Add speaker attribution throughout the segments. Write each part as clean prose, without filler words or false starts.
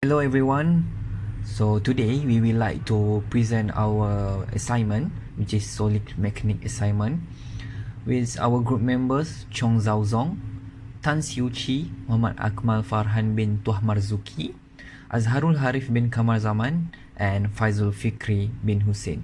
Speaker 1: Hello everyone. So today we will like to present our assignment, which is solid mechanic assignment, with our group members Chong Zhao Zong, Tan Siu Chi, Muhammad Akmal Farhan bin Tuah Marzuki, Azharul Harif bin Kamar Zaman, and Faizul Fikri bin Hussein.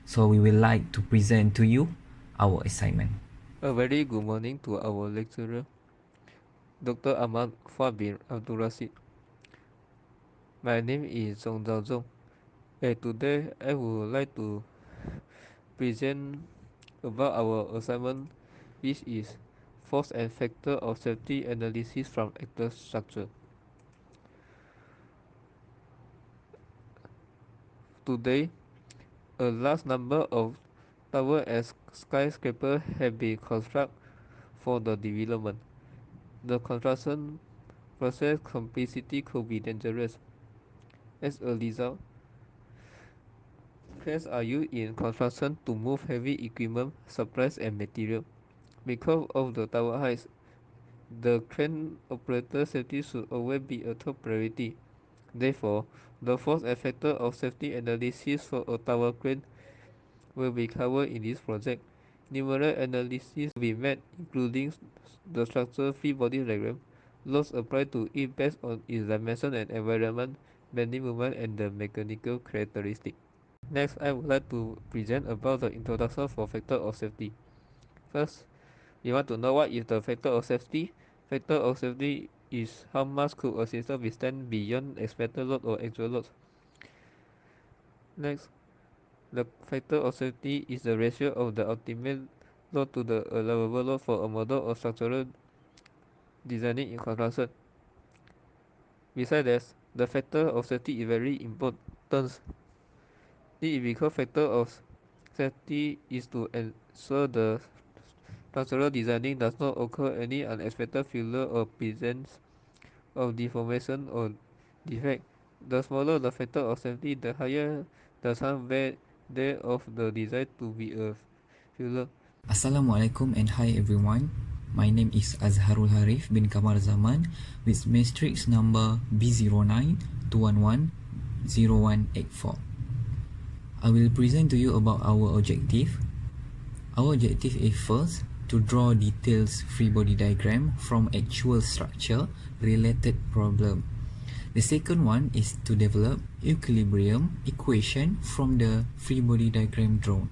Speaker 1: So we will like to present to you our assignment.
Speaker 2: A very good morning to our lecturer, Dr. Ahmad Fabir Abdul Rasid. My name is Song Zhao Zong, and today I would like to present about our assignment, which is force and factor of safety analysis from actor structure. Today, a large number of tower and skyscraper have been constructed for the development. The construction process complexity could be dangerous. As a result, cranes are used in construction to move heavy equipment, supplies, and material. Because of the tower heights, the crane operator safety should always be a top priority. Therefore, the force and factor of safety analysis for a tower crane will be covered in this project. Numerous analyses will be made, including the structural free body diagram, loads applied to it based on its dimension and environment, bending moment, and the mechanical characteristic. Next, I would like to present about the introduction for factor of safety. First, we want to know what is the factor of safety. Factor of safety is how much could a system withstand beyond expected load or actual load. Next, the factor of safety is the ratio of the ultimate load to the allowable load for a model or structural designing in construction. Besides this, the factor of safety is very important. It is because factor of safety is to ensure the structural designing does not occur any unexpected failure or presence of deformation or defect. The smaller the factor of safety, the higher the chance there of the design to be a failure.
Speaker 1: Assalamualaikum and hi everyone. My name is Azharul Harif bin Kamar Zaman with matrix number B0921100184. I will present to you about our objective. Our objective is first to draw details free body diagram from actual structure related problem. The second one is to develop equilibrium equation from the free body diagram drawn.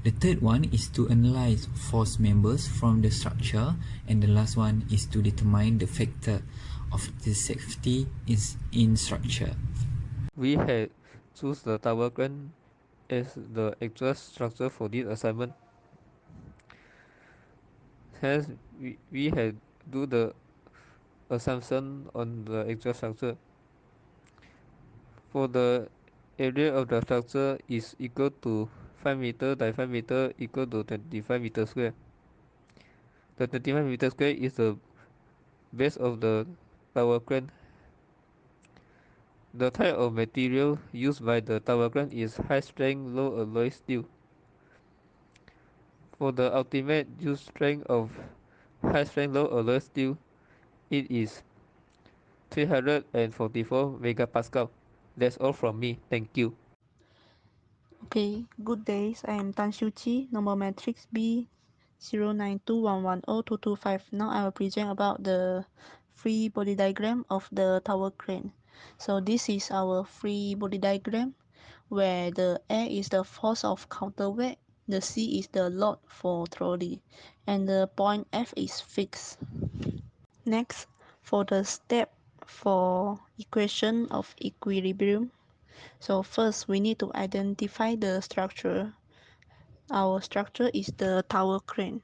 Speaker 1: The third one is to analyze force members from the structure, and the last one is to determine the factor of the safety is in structure.
Speaker 2: We had choose the tower crane as the actual structure for this assignment. Hence, we had do the assumption on the actual structure. For the area of the structure is equal to 5 meter by 5 meter equal to 25 meter square. The 25 meter square is the base of the tower crane. The type of material used by the tower crane is high strength low alloy steel. For the ultimate use strength of high strength low alloy steel, it is 344 megapascal. That's all from me. Thank you.
Speaker 3: Okay, good days. I am Tan Xiu Chi, number matrix B 0921102225. Now I will present about the free body diagram of the tower crane. So this is our free body diagram where the A is the force of counterweight, the C is the load for trolley, and the point F is fixed. Next, for the step for equation of equilibrium. So first we need to identify the structure. Our structure is the tower crane,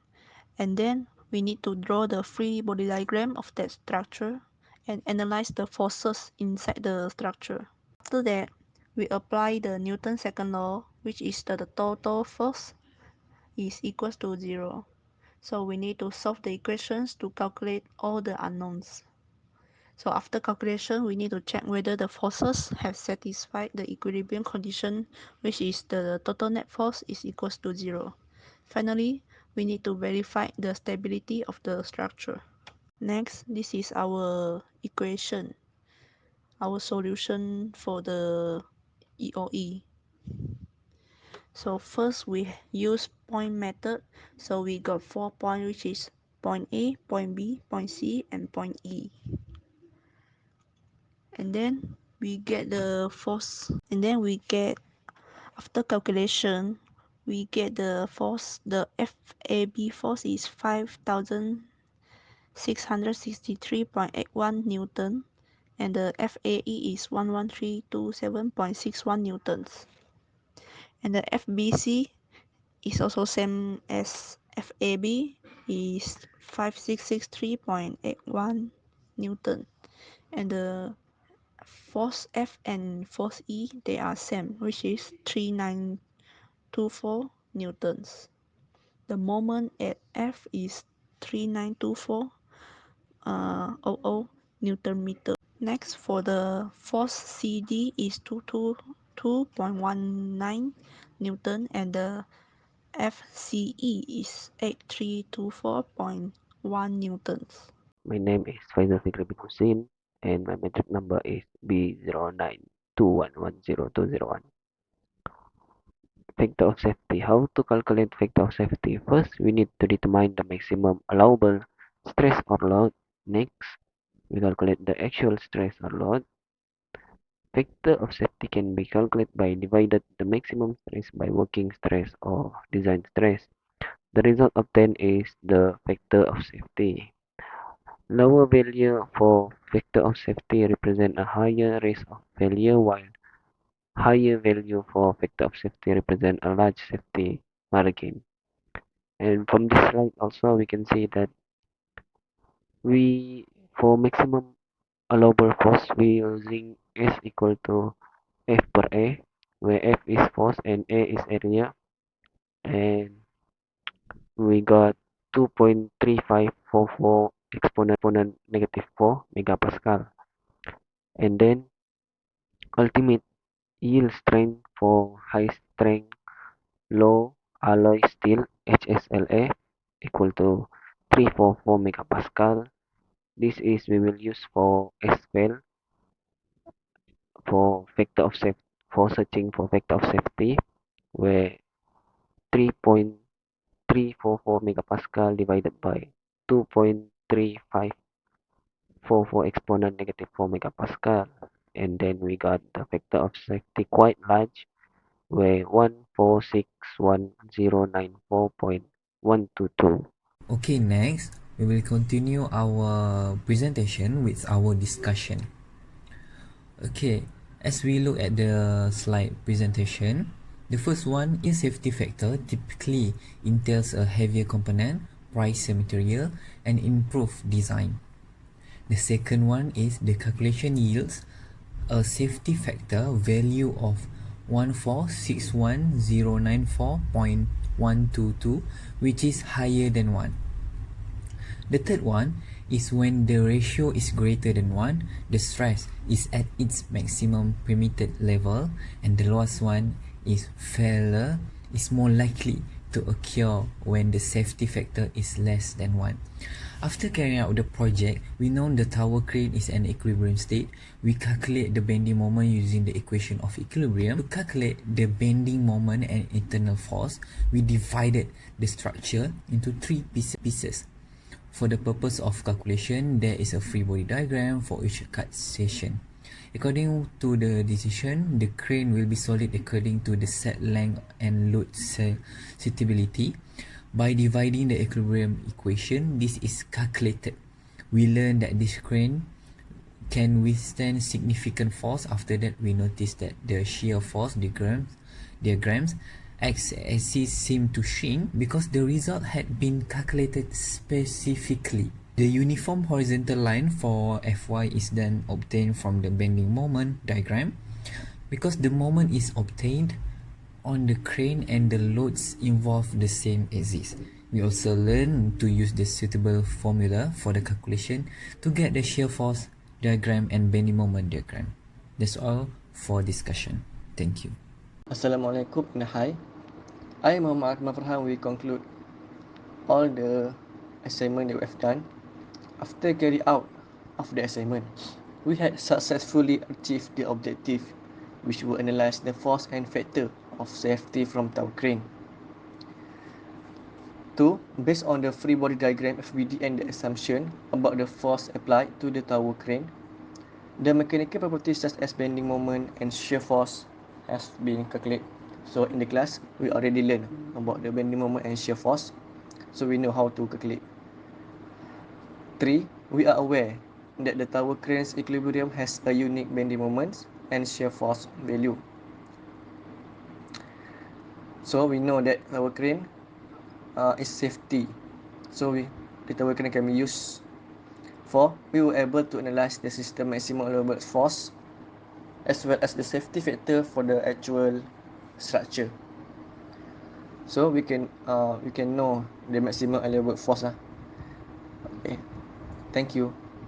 Speaker 3: and then we need to draw the free body diagram of that structure and analyze the forces inside the structure. After that, we apply the Newton's second law, which is the total force is equals to 0. So we need to solve the equations to calculate all the unknowns. So after calculation, we need to check whether the forces have satisfied the equilibrium condition, which is the total net force is equals to 0. Finally, we need to verify the stability of the structure. Next, this is our equation. our solution for the EOE. So first we use point method. So we got 4 points, which is point A, point B, point C, and point E. And then we get the force. And then we get, after calculation, we get the force. The FAB force is 5,663.81 Newton. And the FAE is 11327.61 Newtons. And the FBC is also same as FAB, is 5663.81 Newton. And the force F and force E, they are same, which is 3924 newtons. The moment at F is 3924 Newton meter. Next, for the force CD is 222.19 Newton, and the FCE is 8324.1 newtons.
Speaker 4: My name is Faisal Fikri bin Hussein, and my metric number is B0921102001. Factor of safety. How to calculate factor of safety? First, we need to determine the maximum allowable stress or load. Next, we calculate the actual stress or load. Factor of safety can be calculated by divided the maximum stress by working stress or design stress. The result obtained is the factor of safety. Lower value for factor of safety represent a higher risk of failure, while higher value for factor of safety represent a large safety margin. And from this slide also we can see that we for maximum allowable force we using S equal to F per A, where F is force and A is area, and we got 2.3544 exponent negative 4 megapascal. And then ultimate yield strength for high strength low alloy steel HSLA equal to 344 megapascal. This is we will use for SFL for factor of safety, for searching for factor of safety, where 3.344 megapascal divided by 2.3544 exponent negative 4 megapascal, and then we got the factor of safety quite large, where 1461094.122.
Speaker 1: Okay, next we will continue our presentation with our discussion. Okay, as we look at the slide presentation, the first one is safety factor typically entails a heavier component, pricier material, and improved design. The second one is the calculation yields a safety factor value of 1461094.122, which is higher than 1. The third one is when the ratio is greater than 1, the stress is at its maximum permitted level, and the last one is failure is more likely to occur when the safety factor is less than 1. After carrying out the project, we know the tower crane is an equilibrium state. We calculate the bending moment using the equation of equilibrium. To calculate the bending moment and internal force, we divided the structure into 3 pieces. For the purpose of calculation, there is a free body diagram for each cut section. According to the decision, the crane will be solid according to the set length and load suitability. By dividing the equilibrium equation, this is calculated. We learn that this crane can withstand significant force. After that, we notice that the shear force diagrams x-axis seem to shrink because the result had been calculated specifically. The uniform horizontal line for Fy is then obtained from the bending moment diagram. Because the moment is obtained on the crane and the loads involve the same axis. We also learn to use the suitable formula for the calculation to get the shear force diagram and bending moment diagram. That's all for discussion. Thank you.
Speaker 5: Assalamualaikum and hi. I, Muhammad Akmal Farhan, will conclude all the assignment that we have done. After carry out of the assignment, We had successfully achieved the objective, which will analyze the force and factor of safety from tower crane. 2. Based on the free body diagram FBD and the assumption about the force applied to the tower crane, the mechanical properties such as bending moment and shear force has been calculated. So in the class, we already learned about the bending moment and shear force, so we know how to calculate. 3. We are aware that the tower crane's equilibrium has a unique bending moment and shear force value. So we know that tower crane is safety. So the tower crane can be used for, we were able to analyze the system maximum allowable force as well as the safety factor for the actual structure. So we can know the maximum allowable force. Okay, thank you.